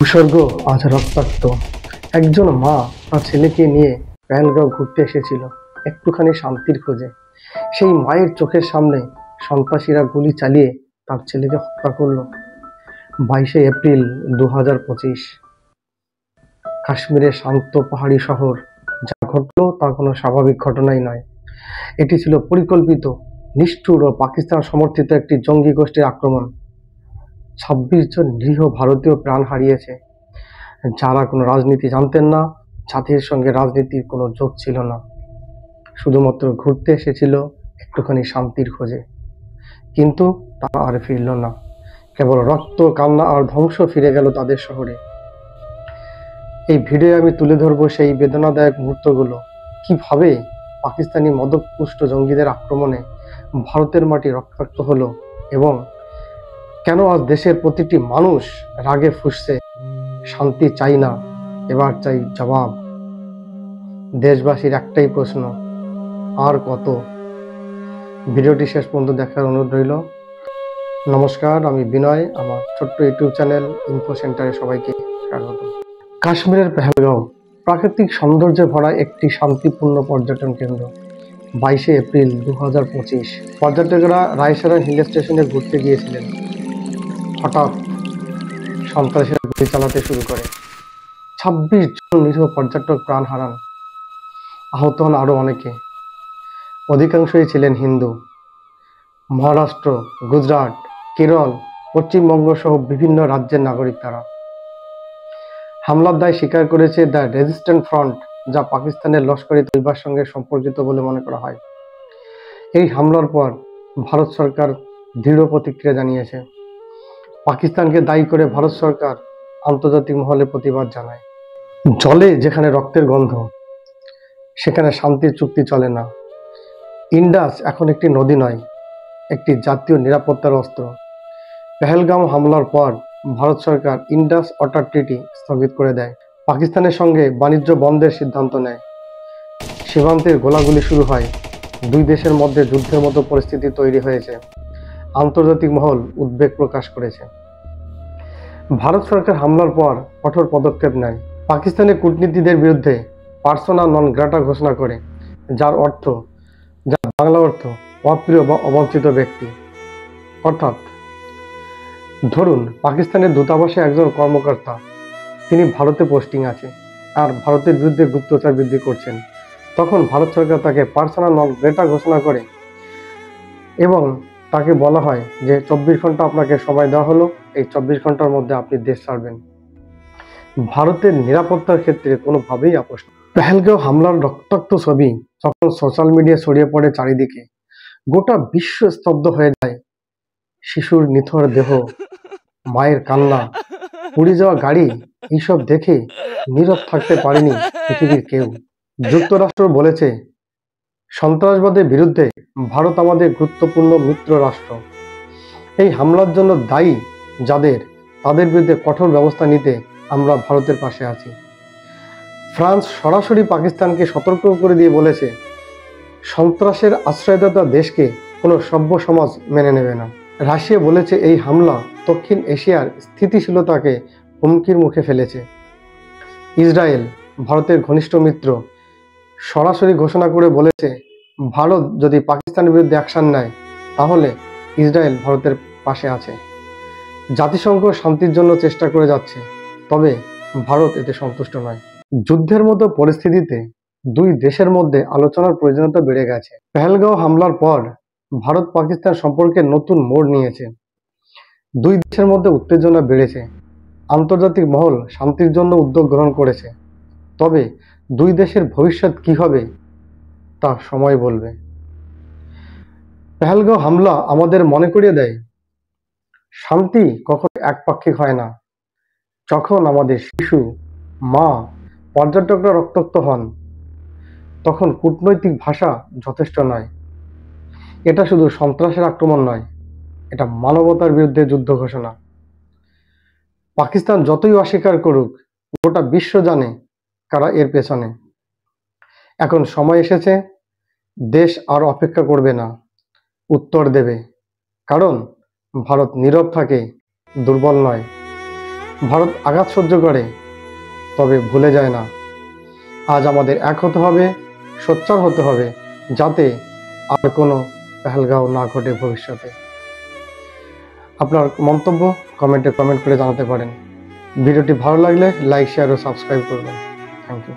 ভূস্বর্গ আজ রক্তাক্ত। একজন মা তার ছেলেকে নিয়ে পেহেলগাঁও ঘুরতে এসেছিল একটুখানি শান্তির খোঁজে। সেই মায়ের চোখের সামনে সন্ত্রাসীরা গুলি চালিয়ে তার ছেলেকে হত্যা করলো। 22শে এপ্রিল 2025, কাশ্মীরের শান্ত পাহাড়ি শহর। যা ঘটলো তা কোনো স্বাভাবিক ঘটনাই নয়। এটি ছিল পরিকল্পিত, নিষ্ঠুর ও পাকিস্তান সমর্থিত একটি জঙ্গি গোষ্ঠীর আক্রমণ। 26 জন নিরীহ ভারতীয় প্রাণ হারিয়েছে, যারা কোনো রাজনীতি জানতেন না, জাতির সঙ্গে রাজনীতির কোনো যোগ ছিল না, শুধুমাত্র ঘুরতে এসেছিল একটুখানি শান্তির খোঁজে। কিন্তু তারা আর ফিরল না, কেবল রক্ত, কান্না আর ধ্বংস ফিরে গেল তাদের শহরে। এই ভিডিও আমি তুলে ধরবো সেই বেদনাদায়ক মুহূর্তগুলো, কিভাবে পাকিস্তানি মদকপুষ্ট জঙ্গিদের আক্রমণে ভারতের মাটি রক্তাক্ত হলো, এবং কেন আজ দেশের প্রতিটি মানুষ রাগে ফুঁসছে। শান্তি চাই না, এবার চাই জবাব। দেশবাসীর একটাই প্রশ্ন, আর কত? ভিডিওটি শেষ পর্যন্ত দেখার অনুরোধ রইল। নমস্কার, আমি বিনয়। আমার ছোট্ট ইউটিউব চ্যানেল ইনফো সেন্টারে সবাইকে স্বাগত। কাশ্মীরের পেহেলগাঁও প্রাকৃতিক সৌন্দর্যে ভরা একটি শান্তিপূর্ণ পর্যটন কেন্দ্র। 22শে এপ্রিল 2025, পর্যটকেরা রায়সেরা হিল স্টেশনে ঘুরতে গিয়েছিলেন। হঠাৎ সন্ত্রাসীরা গুলি চালাতে শুরু করে। 26 জন নিরীহ পর্যটক প্রাণ হারান, আহত হন আরও অনেকে। অধিকাংশই ছিলেন হিন্দু। মহারাষ্ট্র, গুজরাট, কেরল, পশ্চিমবঙ্গ সহ বিভিন্ন রাজ্যের নাগরিক তারা। হামলার দায় স্বীকার করেছে দ্য রেজিস্ট্যান্ট ফ্রন্ট, যা পাকিস্তানের লস্করি তৈবার সঙ্গে সম্পর্কিত বলে মনে করা হয়। এই হামলার পর ভারত সরকার দৃঢ় প্রতিক্রিয়া জানিয়েছে। পাকিস্তানকে দায়ী করে ভারত সরকার আন্তর্জাতিক মহলে প্রতিবাদ জানায়। জলে যেখানে রক্তের গন্ধ, সেখানে শান্তির চুক্তি চলে না। ইন্ডাস এখন একটি নদী নয়, একটি জাতীয় নিরাপত্তার অস্ত্র। পেহেলগাঁও হামলার পর ভারত সরকার ইন্ডাস ওয়াটার ট্রিটি স্থগিত করে দেয়, পাকিস্তানের সঙ্গে বাণিজ্য বন্ধের সিদ্ধান্ত নেয়। সীমান্তের গোলাগুলি শুরু হয়, দুই দেশের মধ্যে যুদ্ধের মতো পরিস্থিতি তৈরি হয়েছে। আন্তর্জাতিক মহল উদ্বেগ প্রকাশ করেছে। ভারত সরকার হামলার পর কঠোর পদক্ষেপ নেয়, পাকিস্তানের কূটনীতিকদের বিরুদ্ধে পার্সোনা নন গ্রাটা ঘোষণা করে, যার বাংলা অর্থ অপ্রিয় বা অবাঞ্ছিত ব্যক্তি। অর্থাৎ ধরুন, পাকিস্তানের দূতাবাসে একজন কর্মকর্তা, তিনি ভারতে পোস্টিং আছে আর ভারতের বিরুদ্ধে গুপ্তচর বৃদ্ধি করছেন, তখন ভারত সরকার তাকে পার্সোনা নন গ্রেটা ঘোষণা করে এবং তাকে বলা হয় যে 24 ঘন্টা আপনাকে সময় দেওয়া হলো, এই 24 ঘন্টার মধ্যে আপনি দেশ ছাড়বেন। ভারতের নিরাপত্তার ক্ষেত্রে কোনোভাবেই আপোষ নেই। পেহেলগাঁও হামলার রক্তাক্ত ছবি যখন সোশ্যাল মিডিয়ায় ছড়িয়ে পড়ে চারিদিকে, গোটা বিশ্ব স্তব্ধ হয়ে যায়। শিশুর নিথর দেহ, মায়ের কান্না, পুড়ে যাওয়া গাড়ি, এইসব দেখে নীরব থাকতে পারেনি পৃথিবীর কেউ। যুক্তরাষ্ট্র বলেছে, সন্ত্রাসবাদের বিরুদ্ধে ভারত আমাদের গুরুত্বপূর্ণ মিত্র রাষ্ট্র। এই হামলার জন্য দায়ী যাদের, তাদের বিরুদ্ধে কঠোর ব্যবস্থা নিতে আমরা ভারতের পাশে আছি। ফ্রান্স সরাসরি পাকিস্তানকে সতর্ক করে দিয়ে বলেছে, সন্ত্রাসের আশ্রয়দাতা দেশকে কোনো সভ্য সমাজ মেনে নেবে না। রাশিয়া বলেছে, এই হামলা দক্ষিণ এশিয়ার স্থিতিশীলতাকে হুমকির মুখে ফেলেছে। ইসরায়েল, ভারতের ঘনিষ্ঠ মিত্র, সরাসরি ঘোষণা করে বলেছে, ভারত যদি পাকিস্তানের বিরুদ্ধে অ্যাকশন নেয় তাহলে ইসরায়েল ভারতের পাশে আছে। জাতিসংঘ শান্তির জন্য চেষ্টা করে যাচ্ছে, তবে ভারত এতে সন্তুষ্ট নয়। যুদ্ধের মতো পরিস্থিতিতে দুই দেশের মধ্যে আলোচনার প্রয়োজনীয়তা বেড়ে গেছে। পেহেলগাঁও হামলার পর ভারত পাকিস্তান সম্পর্কে নতুন মোড় নিয়েছে। দুই দেশের মধ্যে উত্তেজনা বেড়েছে। আন্তর্জাতিক মহল শান্তির জন্য উদ্যোগ গ্রহণ করেছে, তবে দুই দেশের ভবিষ্যৎ কি হবে তা সময় বলবে। পেহেলগাঁও হামলা আমাদের মনে করিয়ে দেয়, শান্তি কখনো একপাক্ষিক হয় না। যখন আমাদের শিশু, মা, পর্যটকরা রক্তাক্ত হন, তখন কূটনৈতিক ভাষা যথেষ্ট নয়। এটা শুধু সন্ত্রাসের আক্রমণ নয়, এটা মানবতার বিরুদ্ধে যুদ্ধ ঘোষণা। পাকিস্তান যতই অস্বীকার করুক, গোটা বিশ্ব জানে কারা এর পেছনে। এখন সময় এসেছে, দেশ আর অপেক্ষা করবে না, উত্তর দেবে। কারণ ভারত নীরব থাকে, দুর্বল নয়। ভারত আঘাত সহ্য করে, তবে ভুলে যায় না। আজ আমাদের এক হতে হবে, সোচ্চার হতে হবে, যাতে আর কোনো পেহেলগাঁও না ঘটে ভবিষ্যতে। আপনার মন্তব্য কমেন্টে কমেন্ট করে জানাতে পারেন। ভিডিওটি ভালো লাগলে লাইক, শেয়ার ও সাবস্ক্রাইব করবেন। Thank you.